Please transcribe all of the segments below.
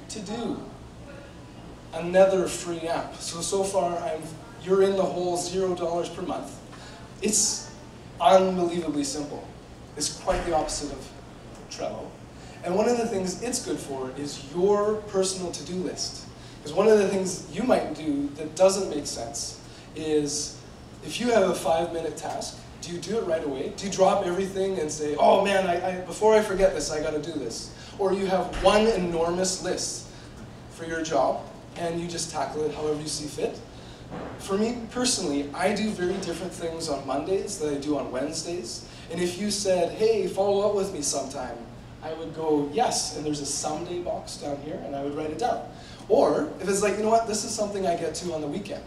to do. Another free app. So far, you're in the whole $0 per month. It's unbelievably simple. It's quite the opposite of Trello. And one of the things it's good for is your personal to-do list. Because one of the things you might do that doesn't make sense is if you have a 5-minute task, do you do it right away? Do you drop everything and say, oh man, before I forget this, I gotta do this? Or you have one enormous list for your job and you just tackle it however you see fit? For me personally, I do very different things on Mondays than I do on Wednesdays. And if you said, hey, follow up with me sometime, I would go, yes, and there's a someday box down here, and I would write it down. Or if it's like, you know what, this is something I get to on the weekend,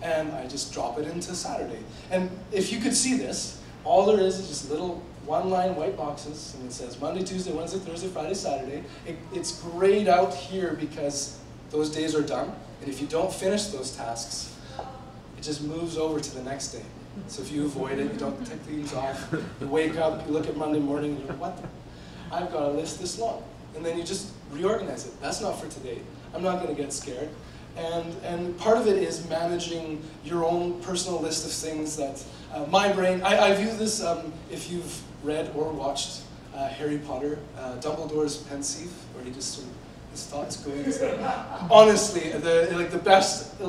and I just drop it into Saturday. And if you could see this, all there is just little one-line white boxes, and it says Monday, Tuesday, Wednesday, Thursday, Friday, Saturday. It's grayed out here because those days are done, and if you don't finish those tasks, it just moves over to the next day. So if you avoid it, you don't take these off, you wake up, you look at Monday morning, and you're like, what? I've got a list this long. And then you just reorganize it. That's not for today. I'm not going to get scared. And part of it is managing your own personal list of things that my brain, I view this, if you've read or watched Harry Potter, Dumbledore's pensieve, where he just sort of, his thoughts go into, honestly, the best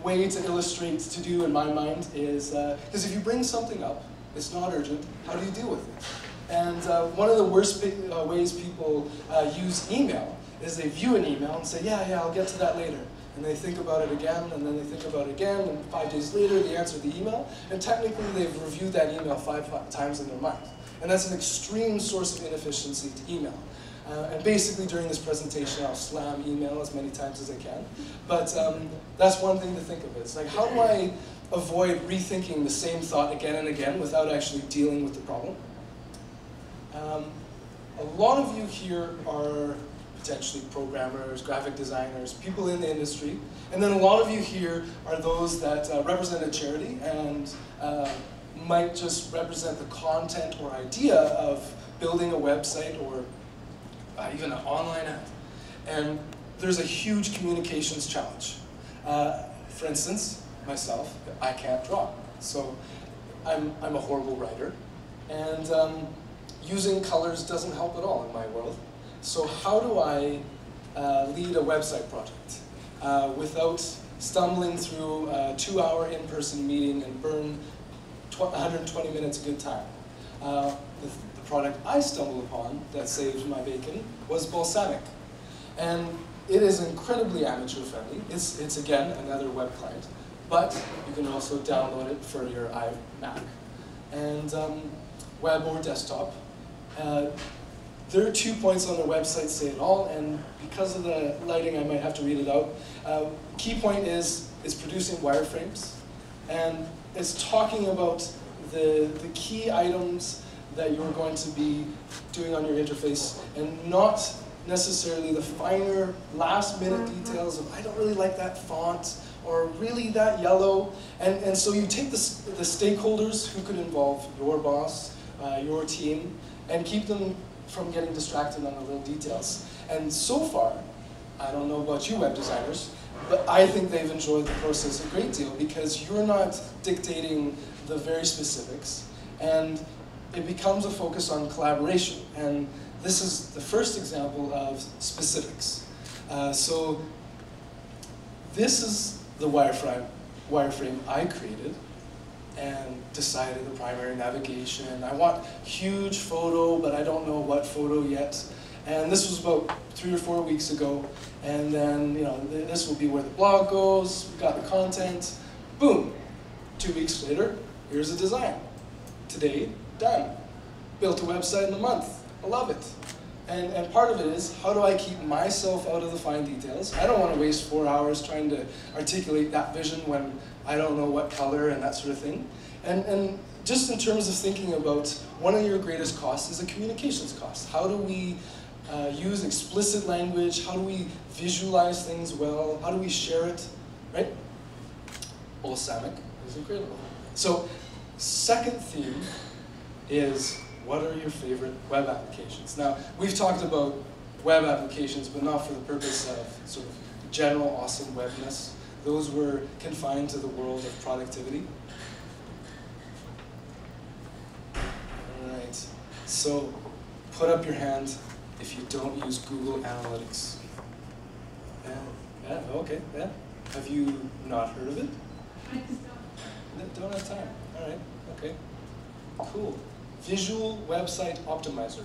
way to illustrate to do in my mind is, because if you bring something up, it's not urgent, how do you deal with it? And one of the worst ways people use email is they view an email and say, yeah, I'll get to that later. And they think about it again, and then they think about it again, and 5 days later they answer the email, and technically they've reviewed that email five times in their mind. And that's an extreme source of inefficiency to email. And basically during this presentation I'll slam email as many times as I can. But that's one thing to think of. It's like, how do I avoid rethinking the same thought again and again without actually dealing with the problem? A lot of you here are potentially programmers, graphic designers, people in the industry, and then a lot of you here are those that represent a charity and might just represent the content or idea of building a website or even an online app. And there's a huge communications challenge. For instance, myself, I can't draw, so I'm a horrible writer, and using colors doesn't help at all in my world. So how do I lead a website project without stumbling through a 2-hour in-person meeting and burn 120 minutes of good time? The product I stumbled upon that saved my bacon was balsamic. And it is incredibly amateur friendly. It's again, another web client, but you can also download it for your iMac and web or desktop. There are 2 points on their website say it all, and because of the lighting, I might have to read it out. Key point is producing wireframes, and it's talking about the key items that you're going to be doing on your interface, and not necessarily the finer, last-minute details of, I don't really like that font, or really that yellow. And so you take the stakeholders who could involve your boss, your team, and keep them from getting distracted on the little details. And so far, I don't know about you web designers, but I think they've enjoyed the process a great deal because you're not dictating the very specifics, and it becomes a focus on collaboration. And this is the first example of specifics. So this is the wireframe I created and decided the primary navigation. I want huge photo, but I don't know what photo yet. And this was about 3 or 4 weeks ago. And then, this will be where the blog goes. We've got the content. Boom. 2 weeks later, here's a design. Today, done. Built a website in a month. I love it. And part of it is, how do I keep myself out of the fine details? I don't want to waste 4 hours trying to articulate that vision when I don't know what color and that sort of thing. And just in terms of thinking about one of your greatest costs is a communications cost. How do we use explicit language? How do we visualize things well? How do we share it, right? Balsamic is incredible. So, second theme is, what are your favorite web applications? Now, we've talked about web applications, but not for the purpose of sort of general awesome webness. Those were confined to the world of productivity. All right, so put up your hand if you don't use Google Analytics. Yeah, okay, yeah. Have you not heard of it? Don't have time. All right, okay. Cool. Visual Website Optimizer.